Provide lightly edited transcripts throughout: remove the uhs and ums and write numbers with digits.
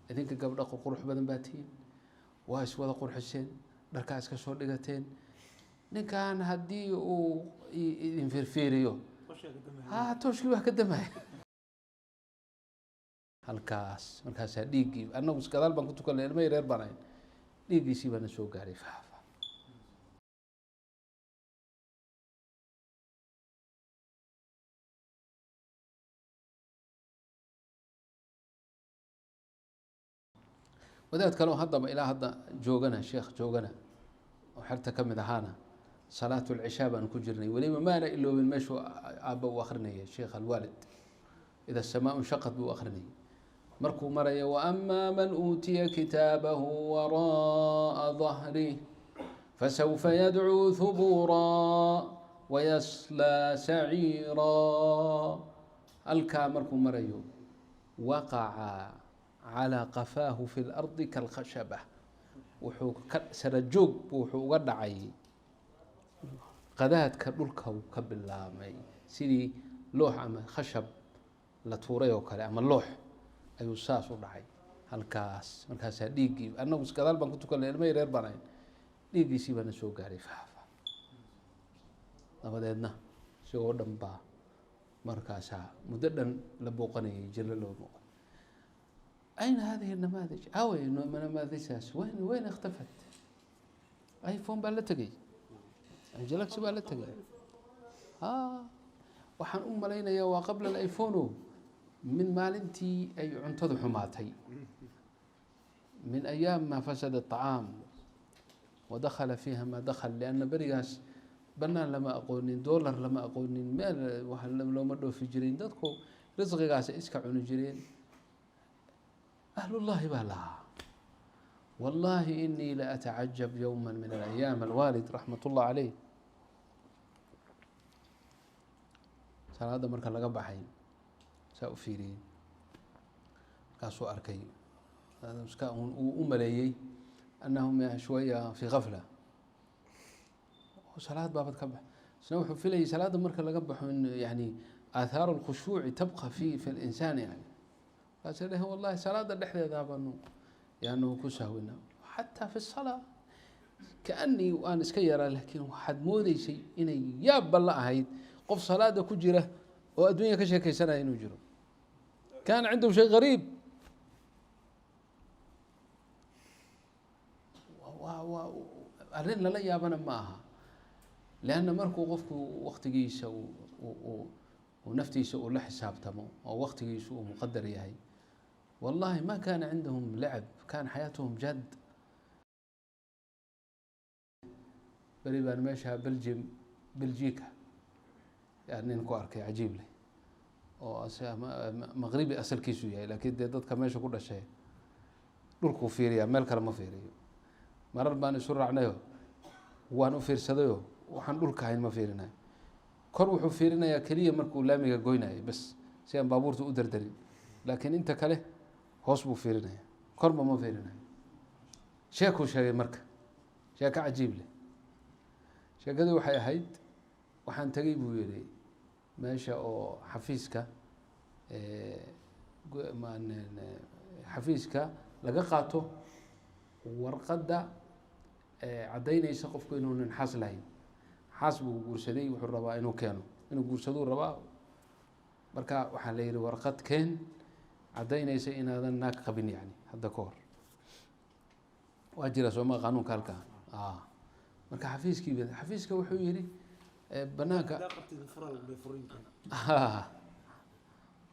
idinka gabdha qurux badan baa tihiin waa iswada qurxiseen dharkaa iska soo dhigateen ninkan haddii uu idin firfiiriyo tooshkii wax ka damaya halkaas markaasaa dhiiggii annagu gadaal baan ku tukanay ilmay reer baan ahayn dhiiggiisii baana soo gaaray faafa wadaad kale oo haddaba ilaa hadda joogana sheekh joogana oo xerta ka mid ahaana salaatu lcishaa baan ku jirnay weliba maana iloobin meeshuu aabba u akrinaya sheekh alwaalid ida asamaa nshaqad buu akrinayay markuu maraya waama man uutiya kitaabahu wara'a dahrih fasawfa yadcuu hubuuraa wayaslaa saciiraa halkaa markuu marayo waqaca calى qafaahu fi اlardi kalkhashaba wuxuu ka sarajoog wuxuu uga dhacay qadaadka dhulka ka bilaabmay sidii loox ama khashab la tuuray oo kale ama loox ayuu saas u dhacay halkaas markaasaa dhiiggii annagu gadaal baan ku tukanay ilmay reer baan ahayn dhiiggiisii baana soo gaaray faafa dabadeedna isagoo dhan baa markaasaa muddo dhan la booqanayay jiro loo booqan أين هذه النماذج؟ أوي نماذج وين اختفت؟ آيفون baa la tegay Galaxy baa la tegay waxaan u malaynayaa waa qabla الآيفون min maalintii ay cuntadu xumaatay من أيام ما فسد الطعام ودخل فيها ما دخل لأن berigaas banaan lama aqoonin dollar lama aqoonin meel wax looma dhoofi jirin dadku risqigaas iska cuni jireen أهل الله baa lahaa والله إني لأتعجب يوما من الأيام الوالد رحمة الله عليه salaada marka laga baxay saa u fiiriyey markaasuu arkay uu u maleeyey أنهم شوية في غفلة salaad baabad ka bax isna wuxuu filayay salaada marka laga baxo in يعني آثار الخشوع تبقى في الإنسان يعني له والله salaada dhexdeeda baanu yaanu ku sahwina xataa fi الصلاة كأني waan iska yaraa laakiin waxaad moodeysay inay yaabba la ahayd qof salaada ku jira oo adduunya ka sheekeysanaya inuu jiro كان عنده شيء غريب arrin lala yaabana ma aha لأن markuu qofku waqtigiisa naftiisa uu la xisaabtamo oo waqtigiisa uu muqadar yahay والله ما كان عندهم لعب كان حياتهم جد beri baan meesha بلجيكا يعني ninku arkay cajiib leh oo maqribi asalkiisu yahay laakiin dee dadka meesha ku dhashay dhulkuu fiiriyaa meel kale ma fiiriyo marar baan isu raacnayo waan u fiirsadayo waxaan dhulka ahayn ma fiirinayo kor wuxuu fiirinayaa keliya markuu laamiga goynayo bas si aan baabuurta u dardarin laakiin inta kale hoos buu fiirinaya korba ma fiirinayo sheekuu sheegay marka sheeko cajiib leh sheekadii waxay ahayd waxaan tegay buu yihi meesha oo xafiiska laga qaato warqadda caddaynaysa qofku inuunan xaas lahayn xaas buu guursaday wuxuu rabaa inuu keeno inuu guursaduu rabaa marka waxaa la yihi warqad keen caddaynaysa inaadan naag qabin yani hadda ka hor waa jira sooma qanuunka halkaa marka xafiiska wuxuu yihi banaanka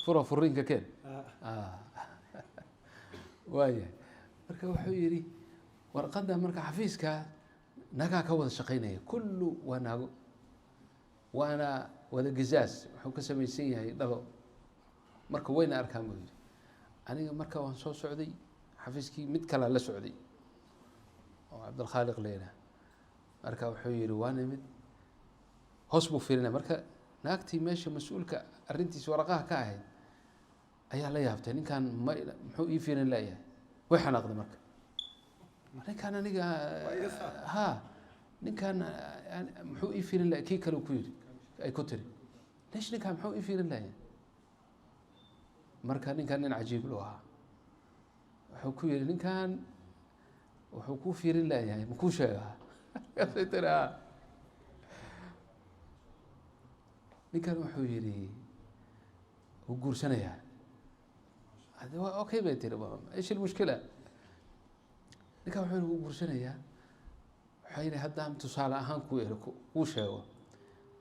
fura furiinka keen waaya marka wuxuu yihi warqadda marka xafiiska nagaa ka wada shaqeynaya kullu waa naago waana wada gizaas wuxuu ka samaysan yahay dhalo marka wayna arkaan buu yihi aniga marka waan soo socday xafiiskii mid kalea la socday oo cabdilkhaaliq leena marka wuxuu yihi waa nimid hoos buu fiirinaya marka naagtii meesha mas-uulka arrintiisa waraqaha ka ahayd ayaa la yaabtay ninkan muxuu ii fiirin layahay way xanaaqday marka ninkan aniga ninkan muxuu ii fiirin layahay kii kale ku yidhi ay ku tiri leesh ninkan muxuu ii fiirin layahay marka ninkan nin cajiib lu ahaa wuxuu ku yihi ninkan wuxuu kuu fiirin layahay makuu sheegaa markaasay tiri ninkan wuxuu yihi wuu guursanayaa okay bay tiri ish ilmushkila ninkan wuxuu yihi wuu guursanayaa waxaa yihi haddaan tusaale ahaan kuu sheego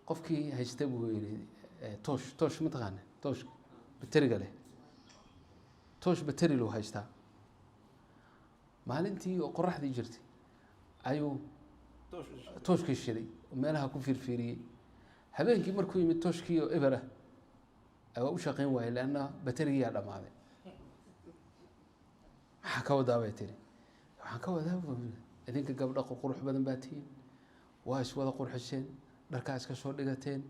qofkii haysta buu yihi toosh mataqaana toosh bateriga leh toosh bateri loo haystaa maalintii oo qoraxdii jirtay ayuu tooshkii shiday oo meelaha ku fiirfiiriyey habeenkii markuu yimid tooshkii oo eber waa u shaqeyn waayey leanna baterigiyaa dhamaaday maxaa ka wadaa bay tiri waxaan ka wadaa idinka gabdha qurux badan baa tihiin waa iswada qurxiseen dharkaa iska soo dhigateen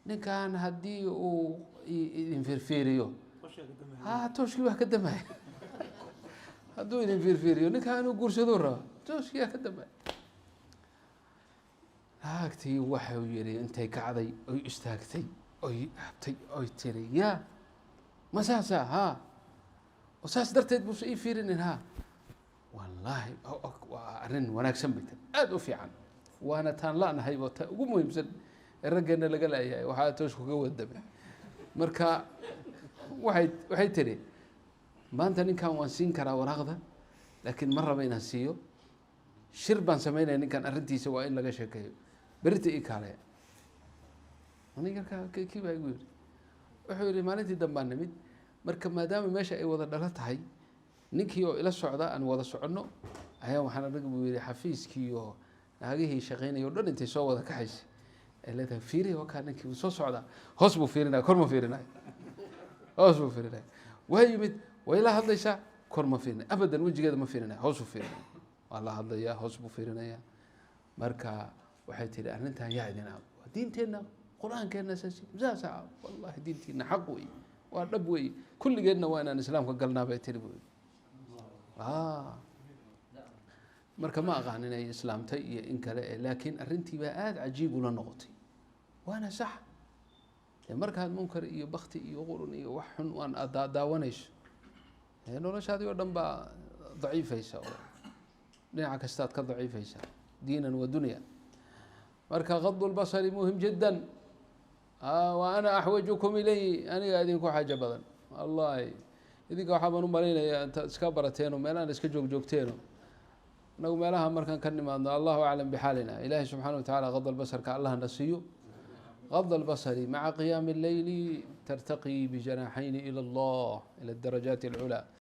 ninkan haddii uu idin fiirfiiriyo tooshkii waa ka damaya hadduu idin fiirfiiriyo ninkaan inuu guursaduu raba tooshkii waa ka damaya naagtii waxau yihi intay kacday oy istaagtay oy habtay oy tiri ya ma saasa oo saas darteed buusa ii fiirinin wallaahi waa arrin wanaagsan bay tiri aada u fiican waana taan la-nahay oo ta ugu muhiimsan ee raggeena laga laayahay waxaa tooshku ka wadamay marka waxay tiri maanta ninkan waan siin karaa waraaqda laakiin ma raba inaan siiyo shir baan sameynaya ninkan arrintiisa waa in laga sheekeeyo berita ii kaalaya kii baa igu yihi wuxuu yihi maalintii dambaan nimid marka maadaama meesha ay wada dhalo tahay ninkii oo ila socda aan wada soconno ayaa waxaan arag buu yihi xafiiskii oo naagihii shaqeynaya o dhan intay soo wada kaxaysay ay leedahay fiiri wakaa ninkii wuu soo socdaa hoos buu fiirinaya kor ma fiirinayo hoos buu fiirinaya waa yimid way la hadlaysaa kor ma fiirinaya abadan wejigeeda ma fiirinaya hoos buu fiirinaya waa la hadlayaa hoos buu fiirinaya marka waxay tihi arrintan yaa idin waa diinteenna qur-aankeenna saasa wallahi diintiina xaq wey waa dhab wey kulligeedna waa inaan islaamka galnaa bay tiri bu marka ma aqaan inay islaamtay iyo in kale laakiin arrintii baa aada cajiib ula noqotay waana sax markaad munkar iyo bakti iyo qurun iyo wax xun aan daawanayso noloshaadii oo dhan baa daciifaysa oo dhinaca kastaad ka daciifaysa diinan wa dunya marka qadu lbasari muhim jiddan wa ana axwajukum ilay aniga idinku xaajo badan wallahi idinka waxaa baan u malaynaya intaad iska barateeno meelahan iska joogjoogteeno inagu meelaha markaan ka nimaadno allahu aclam bixaalina ilaahi subxaana watacala qada lbasarka allah na siiyo غض البصر مع قيام الليل ترتقي بجناحين إلى الله إلى الدرجات العلى